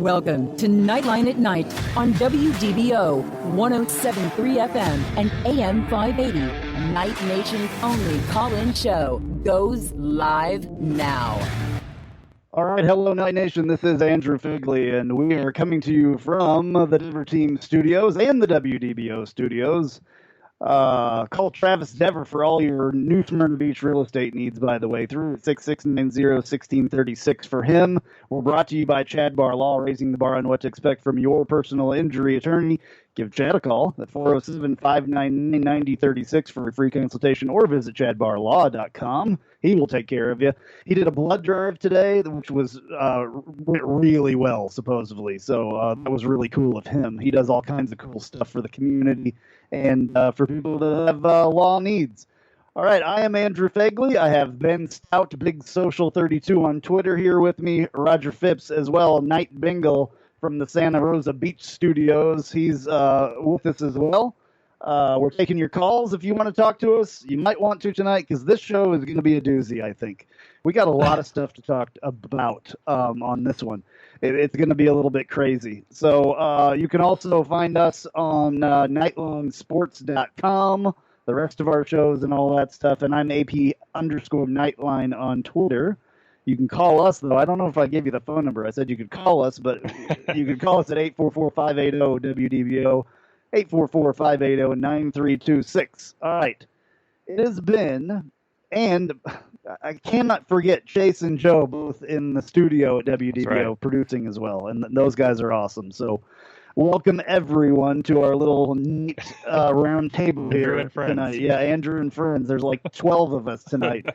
Welcome to Knightline at Night on WDBO 107.3 FM and AM 580. Night Nation's only call-in show goes live now. All right, hello Night Nation. This is Andrew Phegley, and we are coming to you from the Denver Team Studios and the WDBO Studios. Call Travis Dever for all your New Smyrna Beach real estate needs, by the way, through 6690-1636 for him. We're brought to you by Chad Bar Law, raising the bar on what to expect from your personal injury attorney. Give Chad a call at 407-599-9036 for a free consultation, or visit chadbarlaw.com. He will take care of you. He did a blood drive today, which went really well, supposedly. So that was really cool of him. He does all kinds of cool stuff for the community and for people that have law needs. All right, I am Andrew Phegley. I have Ben Stout, Big Social 32 on Twitter here with me. Roger Phipps as well, Night Bengal from the Santa Rosa Beach Studios. He's with us as well. We're taking your calls if you want to talk to us. You might want to tonight because this show is going to be a doozy, I think. We got a lot of stuff to talk about on this one. It's going to be a little bit crazy. So you can also find us on nightlinesports.com, the rest of our shows and all that stuff. And I'm AP_Knightline on Twitter. You can call us, though. I don't know if I gave you the phone number. I said you could call us, but you could call us at 844-580-WDBO, 844-580-9326. All right. It has been, and I cannot forget Chase and Joe, both in the studio at WDBO, producing as well, and those guys are awesome. So welcome, everyone, to our little neat round table here tonight. Yeah, Andrew and friends. There's like 12 of us tonight.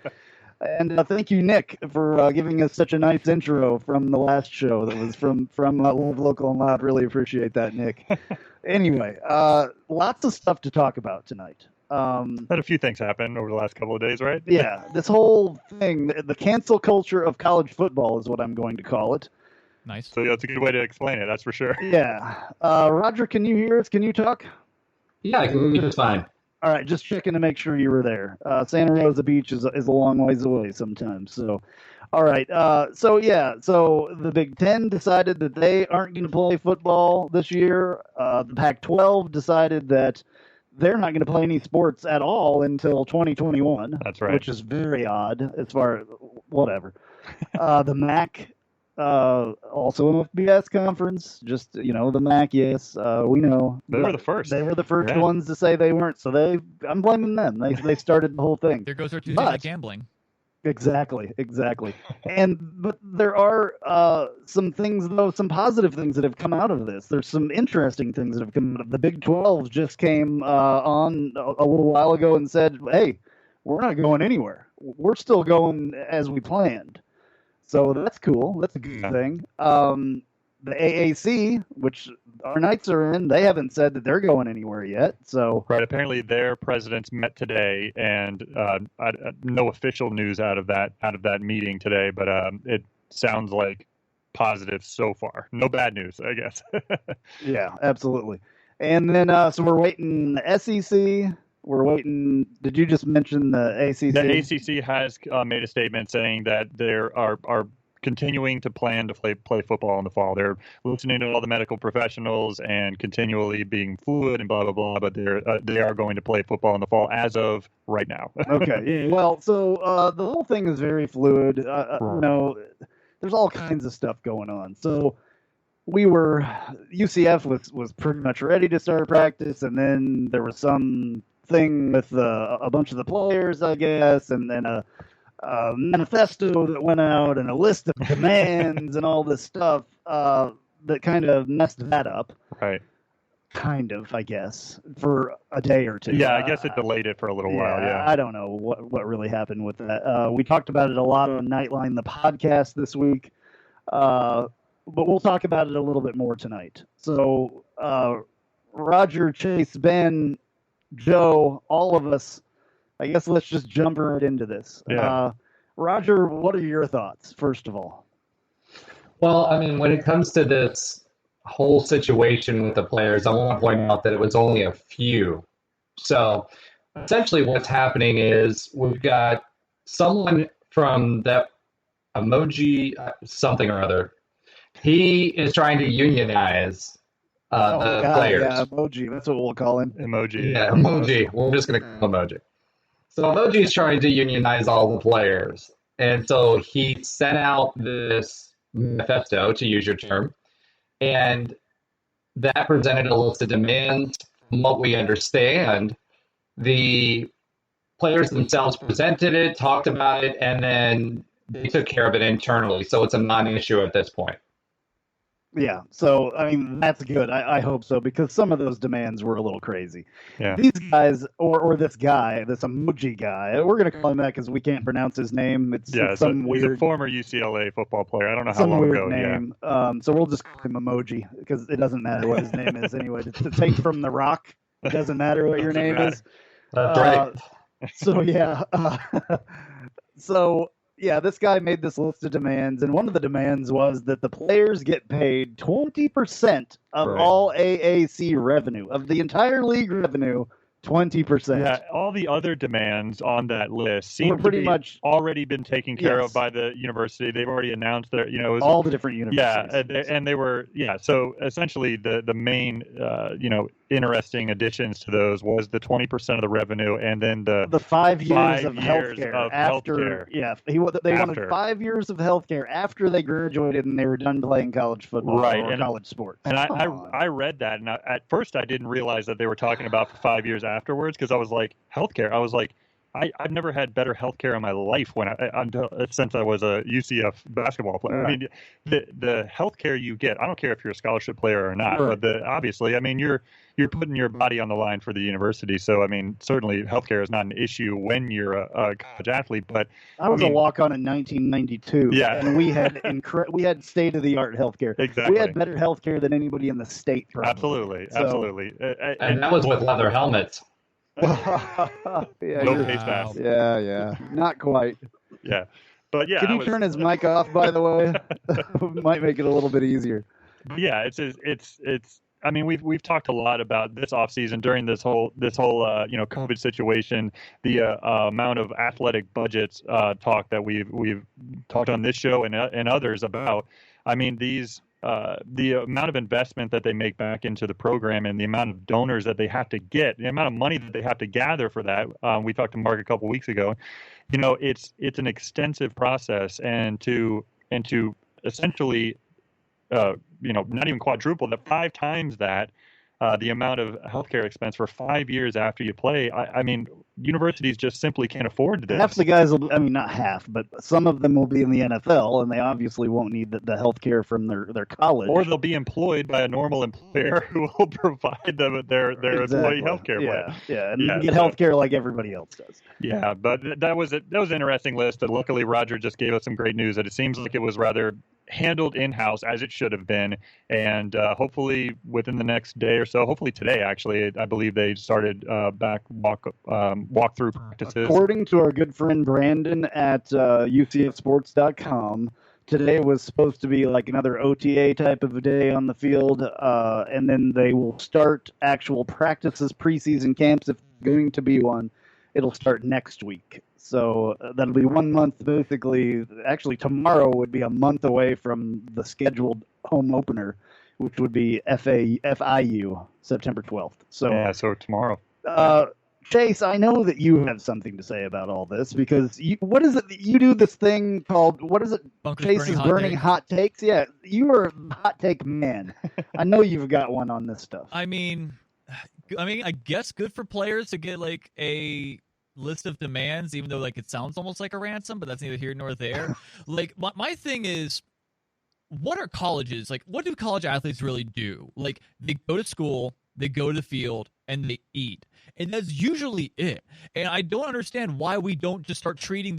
And thank you, Nick, for giving us such a nice intro from the last show that was from Live Local and Loud. Really appreciate that, Nick. Anyway, lots of stuff to talk about tonight. Had a few things happen over the last couple of days, right? Yeah, this whole thing, the cancel culture of college football is what I'm going to call it. Nice. So that's a good way to explain it, that's for sure. Yeah. Roger, can you hear us? Can you talk? Yeah, I can hear you just fine. All right, just checking to make sure you were there. Santa Rosa Beach is a long ways away sometimes. So, all right. So the Big Ten decided that they aren't going to play football this year. The Pac-12 decided that they're not going to play any sports at all until 2021. That's right. Which is very odd as far as whatever. The MAC, also an FBS conference, just, the MAC, yes, we know. They were the first. They were the first ones to say they weren't, so I'm blaming them. They started the whole thing. There goes our Tuesday night gambling. Exactly. But there are some things, though, some positive things that have come out of this. There's some interesting things that have come out of the Big 12 just came on a little while ago and said, hey, we're not going anywhere. We're still going as we planned. So that's cool. That's a good thing. The AAC, which our Knights are in, they haven't said that they're going anywhere yet. So right, apparently their presidents met today, and no official news out of that meeting today, but it sounds like positive so far. No bad news, I guess. Yeah, absolutely. And then so we're waiting the SEC. We're waiting. Did you just mention the ACC? The ACC has made a statement saying that they are continuing to plan to play football in the fall. They're listening to all the medical professionals and continually being fluid and blah blah blah. But they are going to play football in the fall as of right now. Okay. Well, so the whole thing is very fluid. There's all kinds of stuff going on. So UCF was pretty much ready to start practice, and then there was some thing with a bunch of the players, I guess, and then a manifesto that went out and a list of demands and all this stuff that kind of messed that up. Right. Kind of, I guess, for a day or two. Yeah, I guess it delayed it for a little while, yeah. I don't know what really happened with that. We talked about it a lot on Knightline, the podcast this week, but we'll talk about it a little bit more tonight. So, Roger, Chase, Ben, Joe, all of us, I guess let's just jump right into this. Yeah. Roger, what are your thoughts, first of all? Well, I mean, when it comes to this whole situation with the players, I want to point out that it was only a few. So essentially what's happening is we've got someone from that emoji something or other He is trying to unionize the players. Yeah, emoji. That's what we'll call him. Emoji. Yeah, emoji. We're just going to call him emoji. So emoji is trying to unionize all the players. And so he sent out this manifesto, to use your term, and that presented a list of demands. From what we understand, the players themselves presented it, talked about it, and then they took care of it internally. So it's a non-issue at this point. Yeah, so I mean that's good. I hope so, because some of those demands were a little crazy. Yeah. These guys, or this guy, this emoji guy, we're gonna call him that because we can't pronounce his name. It's some he's weird, a former UCLA football player. I don't know how some long weird ago. name. Yeah. So we'll just call him emoji because it doesn't matter what his name is anyway. To take from The Rock, it doesn't matter what your name is. That's right. So yeah, this guy made this list of demands, and one of the demands was that the players get paid 20% of all AAC revenue, of the entire league revenue, 20%. Yeah, all the other demands on that list seem pretty to be much already been taken care Yes. of by the university. They've already announced their, it was, all the different universities. yeah, and they were, so essentially the main, interesting additions to those was the 20% of the revenue, and then the 5 years 5 of years healthcare of after, healthcare. they wanted After. 5 years of healthcare after they graduated and they were done playing college football Right, or and- college sports. And Come on. I read that, and at first I didn't realize that they were talking about for 5 years afterwards, because I was like, healthcare. I was like, I've never had better healthcare in my life since I was a UCF basketball player. Right. I mean, the healthcare you get, I don't care if you're a scholarship player or not, Right. but obviously, I mean, you're putting your body on the line for the university. So, I mean, certainly healthcare is not an issue when you're a college athlete, but I was a walk-on in 1992, Yeah. and we had we had state-of-the-art healthcare. Exactly. We had better healthcare than anybody in the state. Probably. absolutely, So- absolutely. And that was with leather helmets. yeah, No you're- face mask. yeah, not quite. Yeah. But yeah, Can he turn his mic off, by the way? Might make it a little bit easier. Yeah, it's. I mean, we've talked a lot about this offseason during this whole COVID situation, the amount of athletic budgets talk that we've talked on this show and others about. I mean, the amount of investment that they make back into the program and the amount of donors that they have to get, the amount of money that they have to gather for that. We talked to Mark a couple weeks ago. It's an extensive process, and to essentially not even quadruple that, 5 times that, the amount of healthcare expense for 5 years after you play. I mean, universities just simply can't afford this. Half the guys will, not half, but some of them will be in the NFL, and they obviously won't need the healthcare from their college. Or they'll be employed by a normal employer who will provide them with their employee healthcare plan. Yeah, and you can get healthcare like everybody else does. Yeah, but that was an interesting list. And luckily, Roger just gave us some great news that it seems like it was rather handled in-house, as it should have been, and hopefully within the next day or so, hopefully today actually, I believe they started back walkthrough practices. According to our good friend Brandon at UCFsports.com, today was supposed to be like another OTA type of a day on the field, and then they will start actual practices, preseason camps, if going to be one. It'll start next week. So that'll be 1 month, basically. Actually, tomorrow would be a month away from the scheduled home opener, which would be FIU, September 12th. So, yeah, so tomorrow. Chase, I know that you have something to say about all this, because what is it that you do this thing called, what is it? Bunkers Chase's burning hot takes? Yeah, you are a hot take man. I know you've got one on this stuff. I mean, I guess good for players to get like a list of demands, even though like it sounds almost like a ransom, but that's neither here nor there. Like my thing is, what are colleges like? What do college athletes really do? Like they go to school, they go to the field, and they eat, and that's usually it. And I don't understand why we don't just start treating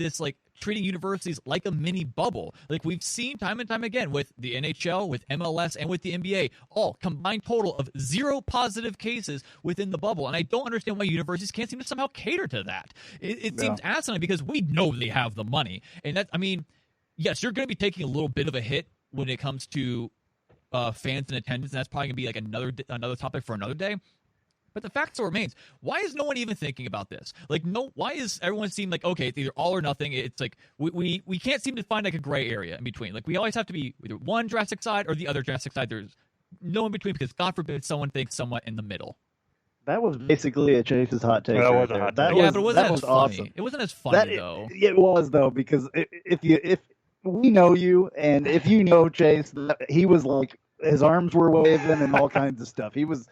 universities like a mini bubble. Like we've seen time and time again with the NHL, with MLS, and with the NBA, all combined total of 0 positive cases within the bubble. And I don't understand why universities can't seem to somehow cater to that. It seems asinine, because we know they have the money. And that, I mean, yes, you're going to be taking a little bit of a hit when it comes to fans and attendance, and that's probably going to be like another topic for another day. But the fact still remains, why is no one even thinking about this? Like, why is everyone seem like, okay, it's either all or nothing? It's like we can't seem to find like a gray area in between. Like, we always have to be either one drastic side or the other drastic side. There's no in between because God forbid someone thinks somewhat in the middle. That was basically a Chase's hot take. That right was a there. hot That take. was, Yeah, but it wasn't that as was funny. awesome. It wasn't as funny though. It was though, because if we know you, and if you know Chase, he was like, his arms were waving and all kinds of stuff. He was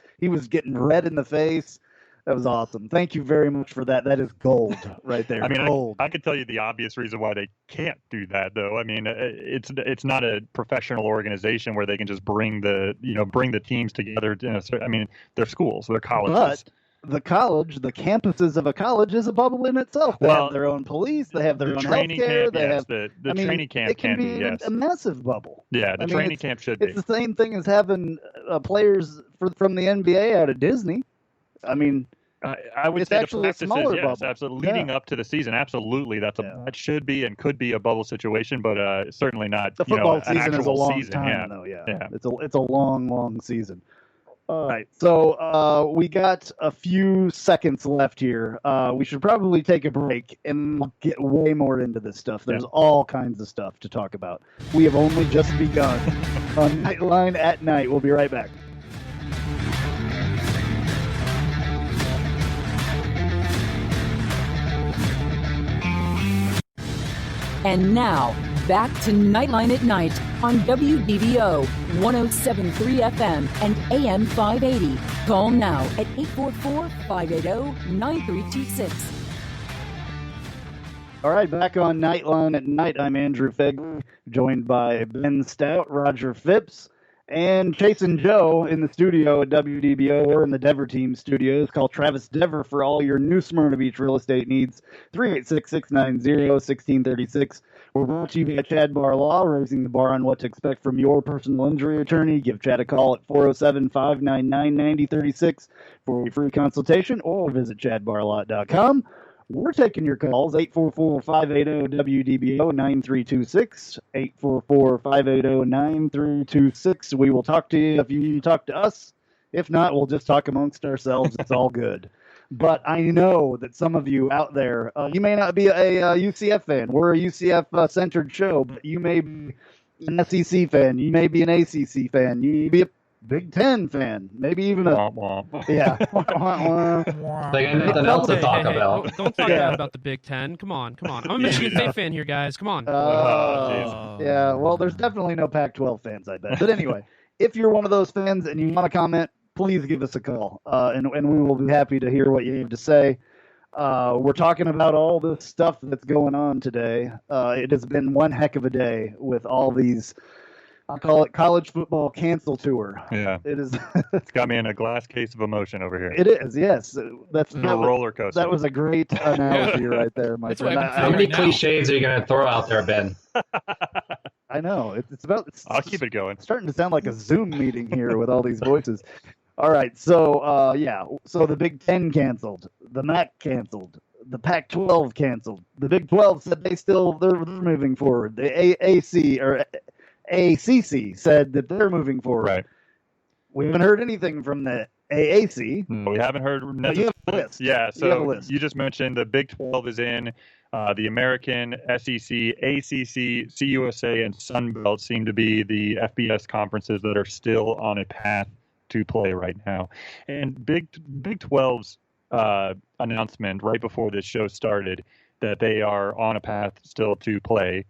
getting red in the face. That was awesome. Thank you very much for that. That is gold right there. I mean, gold. I could tell you the obvious reason why they can't do that, though. I mean, it's not a professional organization where they can just bring the teams together. I mean, they're schools, they're colleges. But the campuses of a college is a bubble in itself. They have their own police. They have their own training healthcare. Camp, the training camp it can be yes. a massive bubble. Yeah, the training camp should be. It's the same thing as having players from the NBA out of Disney. I mean, I would it's say actually the a smaller yes, bubble. absolutely. Leading up to the season, absolutely, that should be and could be a bubble situation, but certainly not. The football an season actual is a long season. time, though. Yeah, it's a long season. All right, so we got a few seconds left here. We should probably take a break and get way more into this stuff. There's all kinds of stuff to talk about. We have only just begun on Knightline at Night. We'll be right back. And now, back to Knightline at Night on WDBO 107.3 FM and AM 580. Call now at 844-580-9326. All right, back on Knightline at Night. I'm Andrew Phegley, joined by Ben Stout, Roger Phipps, and Chase and Joe in the studio at WDBO or in the Dever Team studios. Call Travis Dever for all your new Smyrna Beach real estate needs. 386-690-1636. We're brought to you by Chad Bar Law, raising the bar on what to expect from your personal injury attorney. Give Chad a call at 407-599-9036 for a free consultation, or visit chadbarlaw.com. We're taking your calls, 844-580-WDBO 9326, 844-580-9326. We will talk to you if you talk to us. If not, we'll just talk amongst ourselves. It's all good. But I know that some of you out there, you may not be a UCF fan. We're a UCF-centered show, but you may be an SEC fan. You may be an ACC fan. You may be a Big Ten fan, maybe even a yeah. They got nothing else to talk about. Don't talk bad about the Big Ten. Come on. I'm a Michigan State fan here, guys. Come on. Yeah. Well, there's definitely no Pac-12 fans, I bet. But anyway, if you're one of those fans and you want to comment, please give us a call, and we will be happy to hear what you have to say. We're talking about all this stuff that's going on today. It has been one heck of a day with all these. I call it college football cancel tour. Yeah, it is. It's got me in a glass case of emotion over here. It is, yes. That's a roller coaster. That was a great analogy right there, my friend. How many cliches are you going to throw out there, Ben? I know it's about. I'll keep it going. It's starting to sound like a Zoom meeting here with all these voices. All right, so so the Big Ten canceled, the MAC canceled, the Pac-12 canceled, the Big 12 said they're moving forward. The ACC said that they're moving forward. Right. We haven't heard anything from the AAC. No, we haven't heard. But you have a list. Yeah, so you just mentioned the Big 12 is in. The American, SEC, ACC, CUSA, and Sunbelt seem to be the FBS conferences that are still on a path to play right now. And Big 12's announcement right before this show started that they are on a path still to play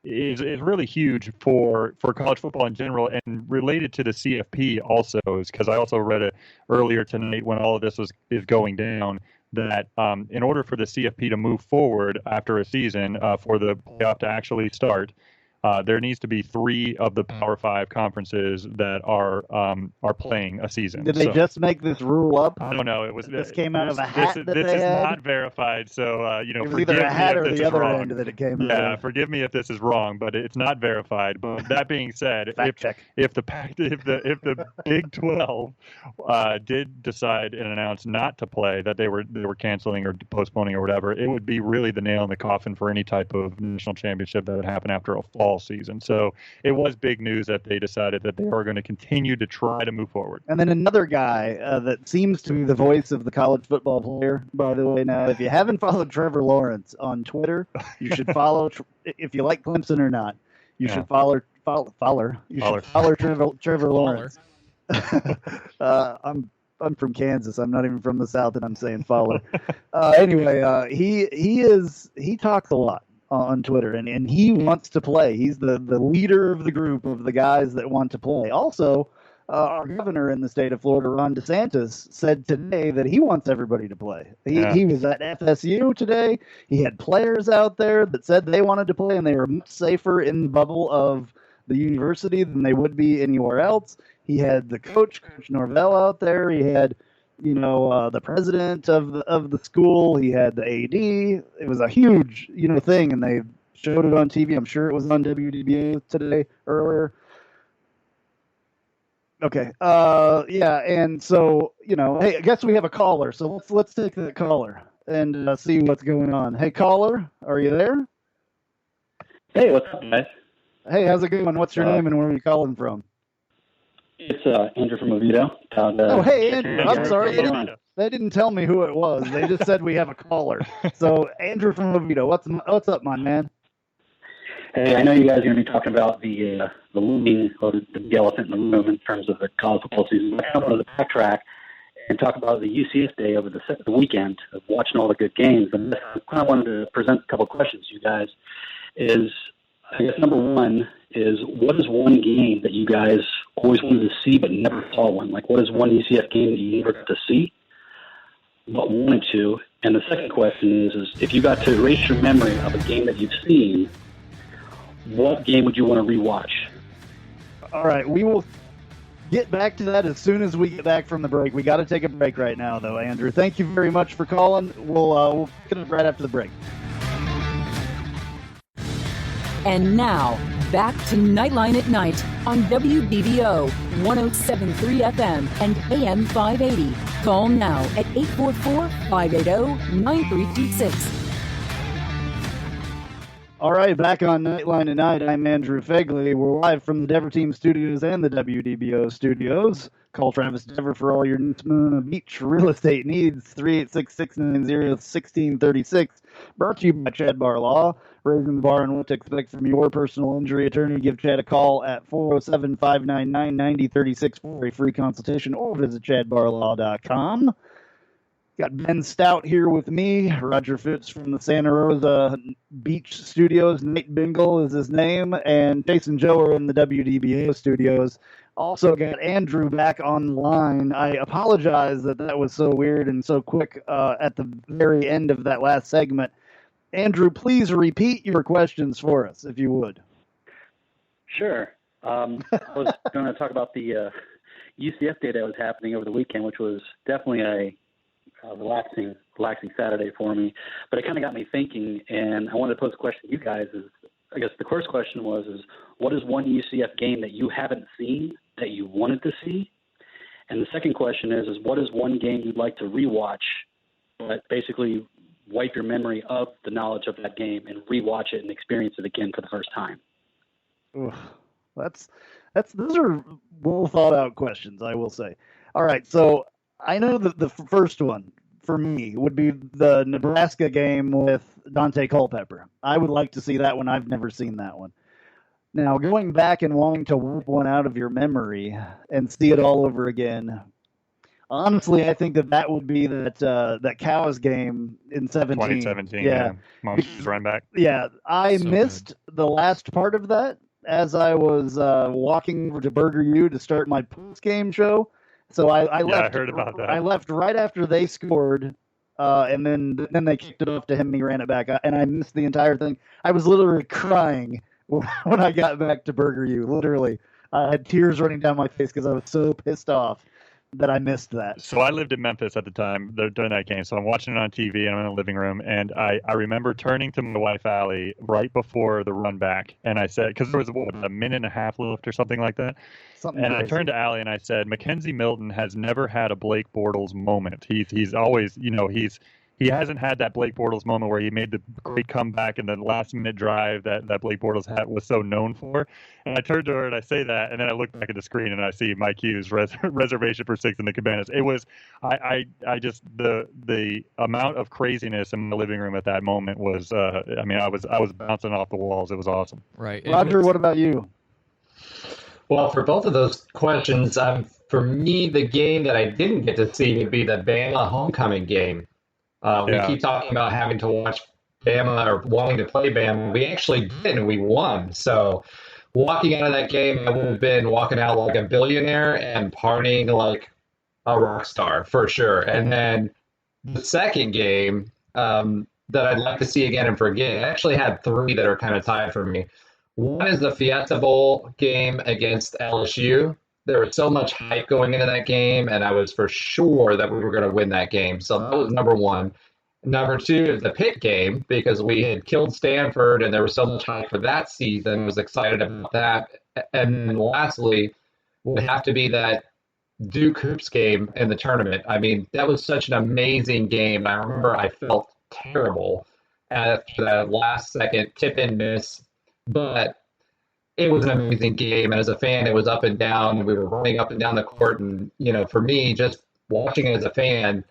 is really huge for college football in general, and related to the CFP also, is because I also read it earlier tonight when all of this is going down, that in order for the CFP to move forward after a season, for the playoff to actually start, there needs to be 3 of the Power 5 conferences that are playing a season. Did they just make this rule up? I don't know. It was this came out of a hat. This is not verified, so it was either a hat or the other end that it came out. Yeah, forgive me if this is wrong, but it's not verified. But that being said, if the Big 12 did decide and announce not to play, that they were canceling or postponing or whatever, it would be really the nail in the coffin for any type of national championship that would happen after a fall all season. So it was big news that they decided that they are going to continue to try to move forward. And then another guy that seems to be the voice of the college football player, by the way. Now, if you haven't followed Trevor Lawrence on Twitter, you should follow. If you like Clemson or not, you should follow. You should follow Trevor Lawrence. I'm from Kansas. I'm not even from the South, and I'm saying Fowler. Anyway, he talks a lot on Twitter, and he wants to play. He's the leader of the group of the guys that want to play. Also, our governor in the state of Florida, Ron DeSantis, said today that he wants everybody to play. He was at FSU today. He had players out there that said they wanted to play, and they were much safer in the bubble of the university than they would be anywhere else. He had the Coach Norvell out there. He had, the president of the school. He had the AD. It was a huge, thing, and they showed it on TV. I'm sure it was on WDBO today earlier. Okay. And so, hey, I guess we have a caller. So let's take that caller and see what's going on. Hey, caller, are you there? Hey, what's up, guys? Hey, how's it going? What's your name and where are you calling from? It's Andrew from Oviedo. Hey, Andrew. I'm sorry. They didn't tell me who it was. They just said we have a caller. So, Andrew from Oviedo, what's up, my man? Hey, I know you guys are going to be talking about the looming or the elephant in the room in terms of the college football season. I wanted to backtrack and talk about the UCF day over the weekend of watching all the good games. And I kind of wanted to present a couple of questions to you guys. I guess number one is, what is one game that you guys always wanted to see but never saw one? Like, what is one UCF game that you never got to see but wanted to? And the second question is if you got to erase your memory of a game that you've seen, what game would you want to rewatch? All right, we will get back to that as soon as we get back from the break. We got to take a break right now, though, Andrew. Thank you very much for calling. We'll pick it up right after the break. And now, back to Knightline at Night on WDBO 107.3 FM and AM 580. Call now at 844-580-9326. All right, back on Knightline at Night. I'm Andrew Phegley. We're live from the Dever Team Studios and the WDBO Studios. Call Travis Dever for all your Smyrna Beach real estate needs. 386-690-1636. Brought to you by Chad Bar Law. Raising the bar on what to expect from your personal injury attorney. Give Chad a call at 407-599-9036 for a free consultation or visit chadbarlaw.com. Got Ben Stout here with me. Roger Phipps from the Santa Rosa Beach Studios. Nate Bengal is his name. And Jason Joe are in the WDBO studios. Also got Andrew back online. I apologize that was so weird and so quick at the very end of that last segment. Andrew, please repeat your questions for us, if you would. Sure. I was going to talk about the UCF day that was happening over the weekend, which was definitely a relaxing Saturday for me. But it kind of got me thinking, and I wanted to pose a question to you guys. I guess the first question was, what is one UCF game that you haven't seen that you wanted to see? And the second question is what is one game you'd like to rewatch, but basically wipe your memory of the knowledge of that game and rewatch it and experience it again for the first time? Ooh, those are well thought out questions, I will say. All right, so I know that the first one for me would be the Nebraska game with Dante Culpepper. I would like to see that one. I've never seen that one. Now, going back and wanting to whip one out of your memory and see it all over again, honestly, I think that would be that Cows game in 2017. Yeah. Monsters run back. Yeah, I missed the last part of that as I was walking over to Burger U to start my post-game show. So I left. I heard about that. I left right after they scored, and then they kicked it off to him and he ran it back. And I missed the entire thing. I was literally crying when I got back to Burger U. Literally, I had tears running down my face because I was so pissed off that I missed that. So I lived in Memphis at the time during that game. So I'm watching it on TV and I'm in the living room. And I remember turning to my wife, Allie, right before the run back. And I said, because there was a minute and a half left or something like that. I turned to Allie and I said, Mackenzie Milton has never had a Blake Bortles moment. He's always, he hasn't had that Blake Bortles moment where he made the great comeback in the last-minute drive that Blake Bortles was so known for. And I turned to her and I say that, and then I look back at the screen and I see Mike Hughes reservation for 6 in the Cabanas. It was, I just the amount of craziness in the living room at that moment was, I was bouncing off the walls. It was awesome. Right, Roger, what about you? Well, for both of those questions, for me, the game that I didn't get to see would be the Bama homecoming game. We keep talking about having to watch Bama or wanting to play Bama. We actually did, and we won. So walking out of that game, I would have been walking out like a billionaire and partying like a rock star for sure. And then the second game that I'd like to see again and forget, I actually had 3 that are kind of tied for me. One is the Fiesta Bowl game against LSU. There was so much hype going into that game, and I was for sure that we were going to win that game. So that was number 1. Number 2 is the Pitt game, because we had killed Stanford, and there was so much hype for that season. I was excited about that. And then lastly, would have to be that Duke Hoops game in the tournament. I mean, that was such an amazing game. I remember I felt terrible after that last-second tip-in miss, but it was an amazing game, and as a fan, it was up and down, and we were running up and down the court, and, for me, just watching it as a fan,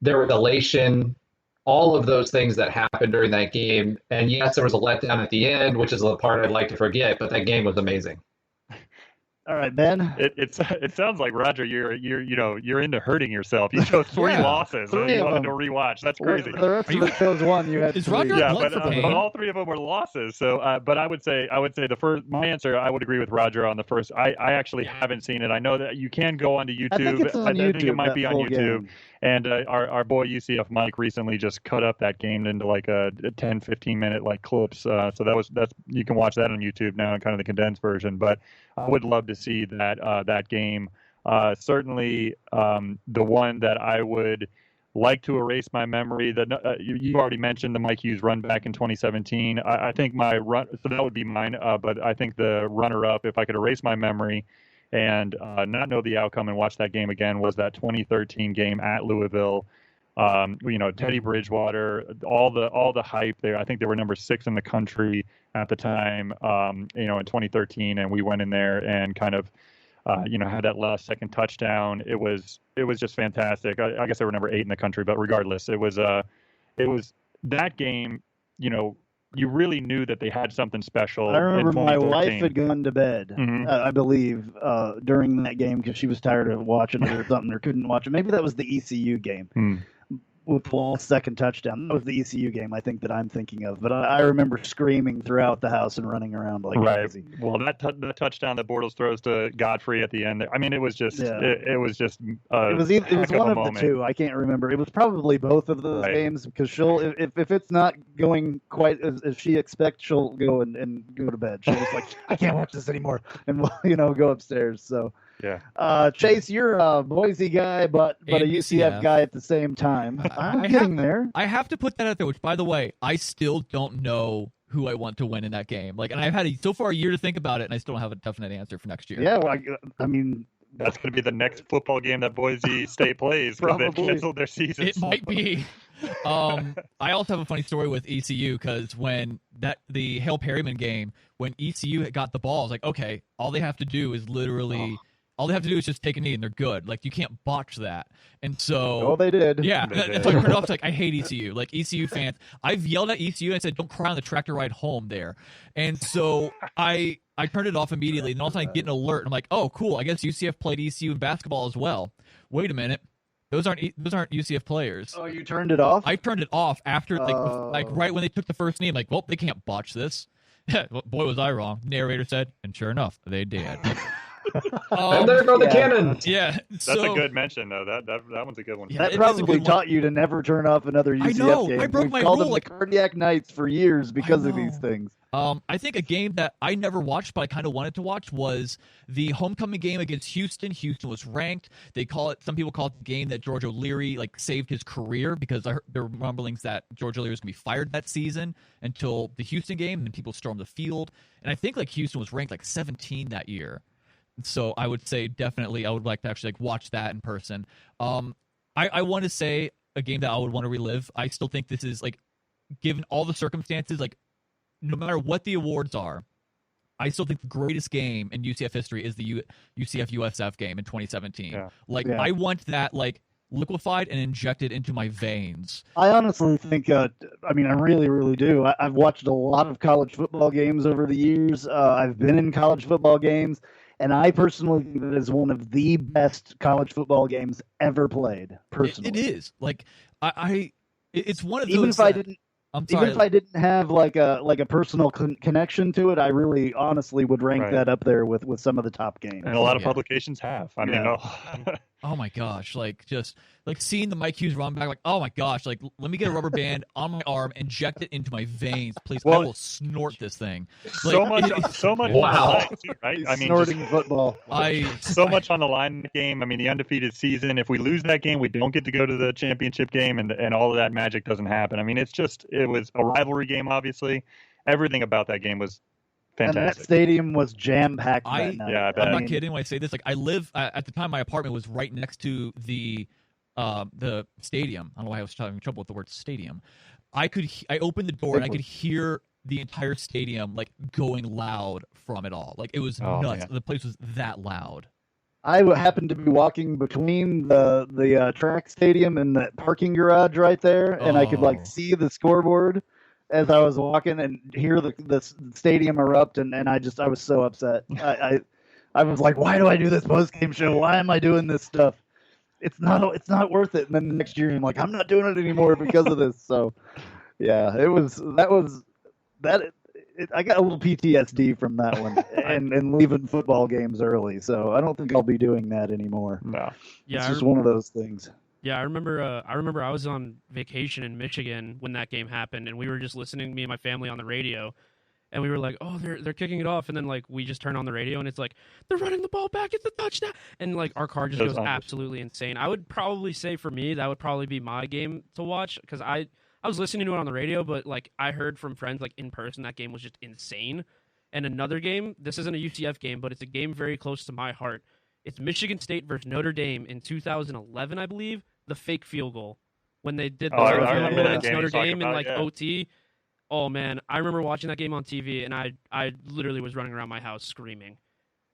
there was elation, all of those things that happened during that game, and yes, there was a letdown at the end, which is the part I'd like to forget, but that game was amazing. All right, Ben. It sounds like, Roger, you're into hurting yourself. You chose 3 losses. 3 you of wanted them. to rewatch. That's crazy. The rest of it chose 1. You had Is 3. Roger Yeah, blood but for pain? all 3 of them were losses. So, but I would say the first. My answer, I would agree with Roger on the first. I actually haven't seen it. I know that you can go onto YouTube. I think it's on I think YouTube, it might be that on full YouTube. game. And our boy UCF Mike recently just cut up that game into like a 10, 15-minute like clips. So that's you can watch that on YouTube now in kind of the condensed version. But I would love to see that game. Certainly, the one that I would like to erase my memory. That you already mentioned the Mike Hughes run back in 2017. I think my run, so that would be mine. But I think the runner-up, if I could erase my memory and not know the outcome and watch that game again, was that 2013 game at Louisville. Teddy Bridgewater, all the hype there. I think they were number 6 in the country at the time. In 2013, and we went in there and kind of. Had that last second touchdown. It was just fantastic. I guess they were number 8 in the country, but regardless, it was that game. You really knew that they had something special. I remember in my 2013. wife had gone to bed, I believe, during that game because she was tired of watching it or something, or couldn't watch it. Maybe that was the ECU game. With the last second touchdown. That was the ECU game, I think, that I'm thinking of. But I remember screaming throughout the house and running around like crazy. Well, the touchdown that Bortles throws to Godfrey at the end. I mean, it was just it was just it was one of the 2. I can't remember. It was probably both of those games because she'll if it's not going quite as she expects, she'll go and go to bed. She'll just like, I can't watch this anymore, and we'll go upstairs. So. Yeah. Chase, you're a Boise guy, but a UCF guy at the same time. I'm getting there. I have to put that out there, which, by the way, I still don't know who I want to win in that game. And I've had so far a year to think about it, and I still don't have a definite answer for next year. Yeah, well, I mean, that's going to be the next football game that Boise State plays because they've canceled their season. It might be. I also have a funny story with ECU because when the Hale Perryman game, when ECU got the ball, I was like, okay, all they have to do is literally. All they have to do is just take a knee and they're good. Like, you can't botch that. And so... Oh, they did. Yeah. That's why I turned it off. It's like, I hate ECU. Like, ECU fans... I've yelled at ECU and I said, don't cry on the tractor ride home there. And so I turned it off immediately. And all of a sudden I get an alert. And I'm like, oh, cool. I guess UCF played ECU in basketball as well. Wait a minute. Those aren't UCF players. Oh, you turned it off? I turned it off after, like right when they took the first knee. I'm like, well, they can't botch this. Boy, was I wrong. Narrator said, and sure enough, they did. And there go the cannons. Yeah, that's a good mention though. That one's a good one. That probably taught you to never turn off another UCF game. I broke We've my called rule. them the Cardiac Knights for years because of these things. I think a game that I never watched, but I kind of wanted to watch was the homecoming game against Houston. Houston was ranked. Some people call it the game that George O'Leary saved his career because there were rumblings that George O'Leary was going to be fired that season until the Houston game, and then people stormed the field. And I think Houston was ranked 17 that year. So I would say definitely I would like to actually watch that in person. I want to say a game that I would want to relive. I still think this is, like, given all the circumstances, like, no matter what the awards are, I still think the greatest game in UCF history is the UCF USF game in 2017. Yeah. Like, Yeah. I want that, like, liquefied and injected into my veins. I honestly think, I really, really do. I've watched a lot of college football games over the years. I've been in college football games, and I personally think that is one of the best college football games ever played. Personally, It is. Like, it's one of those. Even if I didn't, I'm sorry. even if I didn't have like a personal connection to it, I really honestly would rank Right. that up there with some of the top games. And a lot of Yeah. publications have. I mean, Yeah. Oh my gosh! Like, just like seeing the Mike Hughes run back, like, oh my gosh! Like, let me get a rubber band on my arm, inject it into my veins, please. I Well, will snort this thing. so much Wow. on the line, too, right? He's I mean, snorting football. so much on the line in the game. I mean, the undefeated season. If we lose that game, we don't get to go to the championship game, and all of that magic doesn't happen. I mean, it was a rivalry game. Obviously, everything about that game was And that fantastic. stadium was jam packed that night. Yeah, I bet. I'm I not kidding when I say this. Like, I live at the time. My apartment was right next to the stadium. I don't know why I was having trouble with the word stadium. I opened the door and I could hear the entire stadium like going loud from it all. Like, it was nuts. man. The place was that loud. I happened to be walking between the track stadium and the parking garage right there, and I could Oh. like see the scoreboard as I was walking and hear the stadium erupt, and I was so upset. I was like, why do I do this post game show? Why am I doing this stuff? It's not worth it. And then the next year I'm like, I'm not doing it anymore because of this. So yeah, I got a little PTSD from that one and leaving football games early. So I don't think I'll be doing that anymore. No. Yeah, It's I just one of those things. Yeah, I remember. I was on vacation in Michigan when that game happened, and we were just listening, me and my family, on the radio, and we were like, "Oh, they're kicking it off," and then like we just turn on the radio, and it's like they're running the ball back, it's a touchdown, and like our car just Those goes numbers. absolutely insane. I would probably say for me that would probably be my game to watch because I was listening to it on the radio, but like I heard from friends like in person that game was just insane. And another game, this isn't a UCF game, but it's a game very close to my heart. It's Michigan State versus Notre Dame in 2011, I believe. The fake field goal when they did the I field remember goal that against game Notre you're talking Dame in about, like yeah. OT. Oh man, I remember watching that game on TV, and I literally was running around my house screaming.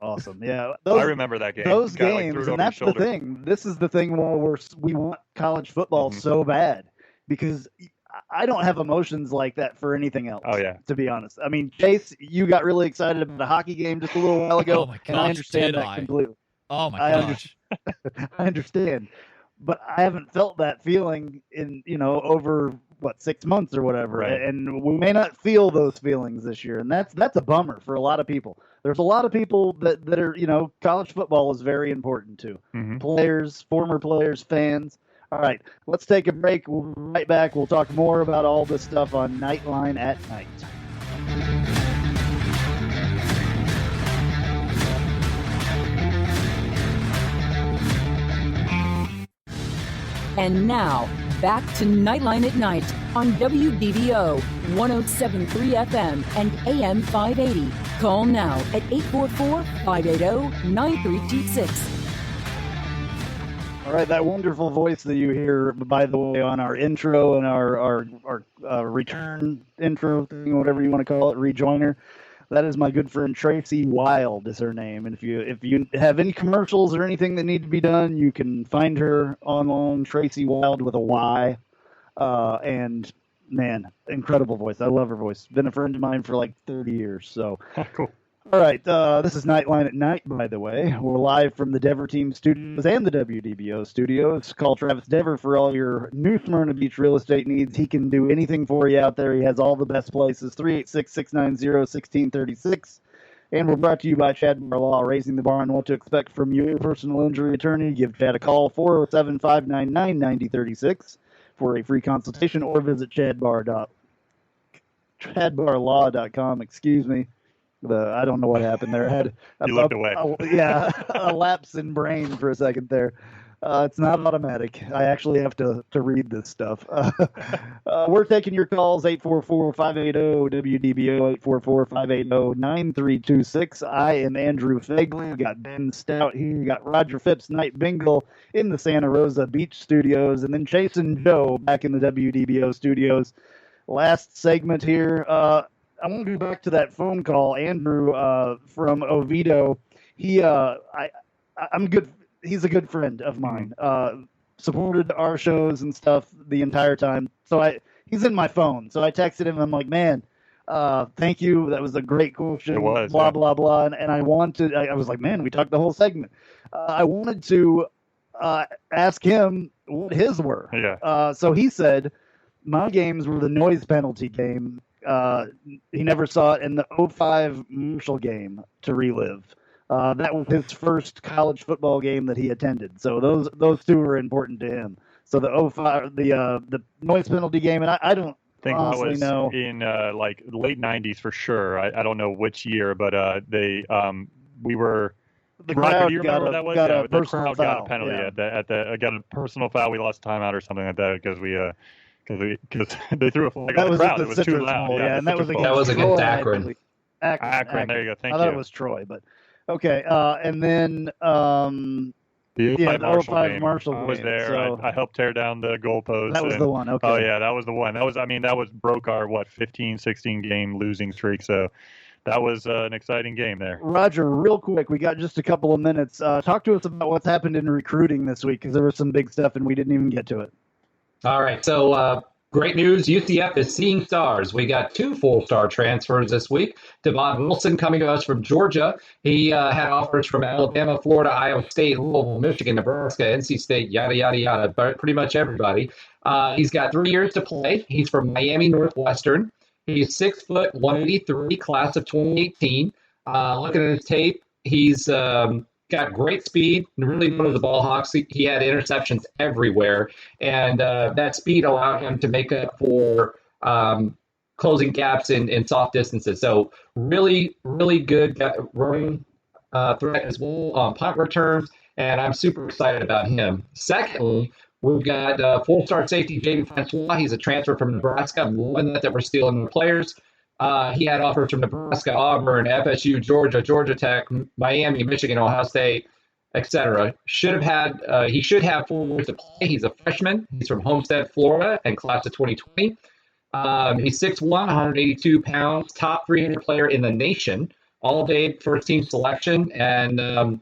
Awesome. Yeah. I remember that game. Those Guy, like, threw games, it and over that's his the shoulder. thing. This is the thing where we want college football Mhm. so bad because I don't have emotions like that for anything else. Oh, yeah. To be honest, I mean, Chase, you got really excited about a hockey game just a little while ago, Oh my and I gosh, understand did that I? completely. Oh my I gosh! I understand, but I haven't felt that feeling in over 6 months or whatever, Right. and we may not feel those feelings this year, and that's a bummer for a lot of people. There's a lot of people that are college football is very important to Mhm. players, former players, fans. All right, let's take a break. We'll be right back. We'll talk more about all this stuff on Knightline at Night. And now, back to Nightline at Night on WDBO 1073 FM and AM 580. Call now at 844-580-9326. All right, that wonderful voice that you hear, by the way, on our intro and our return intro thing, whatever you want to call it, rejoiner. That is my good friend Tracy Wild is her name. And if you have any commercials or anything that need to be done, you can find her online, Tracy Wild with a Y. And man, incredible voice. I love her voice. Been a friend of mine for like 30 years. So Cool. all right, this is Knightline at Night, by the way. We're live from the Dever Team Studios and the WDBO Studios. Call Travis Dever for all your New Smyrna Beach real estate needs. He can do anything for you out there. He has all the best places, 386-690-1636. And we're brought to you by Chad Bar Law, raising the bar on what to expect from your personal injury attorney. Give Chad a call, 407-599-9036 for a free consultation, or visit chadbarlaw.com. Excuse me. I don't know what happened there. I had You looked away. a lapse in brain for a second there. It's not automatic. I actually have to read this stuff. We're taking your calls, 844-580-WDBO, 844-580-9326. I am Andrew Phegley. We got Ben Stout here. We got Roger Phipps, Night Bengal in the Santa Rosa Beach studios, and then Chase and Joe back in the WDBO studios. Last segment here. I want to go back to that phone call, Andrew from Oviedo. I'm good. He's a good friend of mine. Supported our shows and stuff the entire time. So he's in my phone. So I texted him. I'm like, man, thank you. That was a great question. It was, blah, yeah. blah, blah. And I was like, man, we talked the whole segment. I wanted to ask him what his were. Yeah. So he said, my games were the noise penalty game. He never saw it in the 05 Marshall game to relive. That was his first college football game that he attended. So those two were important to him. So the 05, the noise penalty game, and I don't think honestly that was know. in like late 90s for sure. I don't know which year, but we were. The Roger, crowd do you got remember a, that was? got Yeah, a the personal crowd foul. got a penalty Yeah. got a personal foul. We lost timeout or something like that because they threw a flag That on was the at crowd. the It was too Citrus loud. Bowl, Yeah, and the that was Citrus against, Bowl. That was against Troy, I Akron. believe. Akron, there you go. Thank I thought you. it was Troy, but okay. And then The 05 the Marshall 05 game. Marshall I was game, there. so- I helped tear down the goalpost. that was the one. Okay. Oh yeah, that was the one. That broke our 15, 16 game losing streak. So that was an exciting game there. Roger, real quick, we got just a couple of minutes. Talk to us about what's happened in recruiting this week, because there was some big stuff and we didn't even get to it. All right, so great news. UCF is seeing stars. We got 2 full-star transfers this week. Devon Wilson coming to us from Georgia. He had offers from Alabama, Florida, Iowa State, Louisville, Michigan, Nebraska, NC State, yada, yada, yada, but pretty much everybody. He's got 3 years to play. He's from Miami Northwestern. He's 6 foot, 183, class of 2018. Looking at his tape, he's got great speed, really one of the ball hawks. He had interceptions everywhere, and that speed allowed him to make up for closing gaps in soft distances. So really, really good running threat as well on punt returns, and I'm super excited about him. Secondly, we've got 4-star safety Jaden Francois. He's a transfer from Nebraska. I'm loving that we're stealing the players. He had offers from Nebraska, Auburn, FSU, Georgia, Georgia Tech, Miami, Michigan, Ohio State, etc. He should have 4 years to play. He's a freshman. He's from Homestead, Florida, and class of 2020. He's 6'1", 182 pounds, top 300 player in the nation, all-day first-team selection, and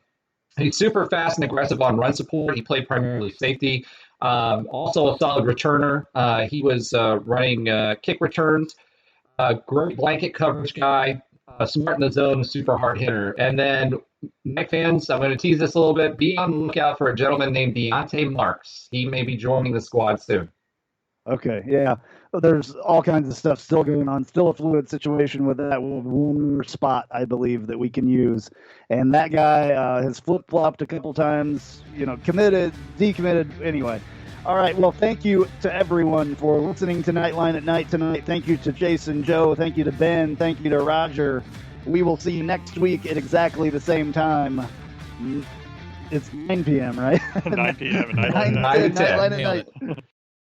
he's super fast and aggressive on run support. He played primarily safety. Also a solid returner. He was running kick returns. Great blanket coverage guy, smart in the zone, super hard hitter. And then, Nick fans, I'm going to tease this a little bit. Be on the lookout for a gentleman named Deontay Marks. He may be joining the squad soon. Okay, yeah. There's all kinds of stuff still going on. Still a fluid situation with that one more spot, I believe, that we can use. And that guy has flip-flopped a couple times, committed, decommitted, anyway. All right, well, thank you to everyone for listening to Knightline at Night tonight. Thank you to Jason, Joe. Thank you to Ben. Thank you to Roger. We will see you next week at exactly the same time. It's 9 p.m., right? 9 p.m. Nightline at Night.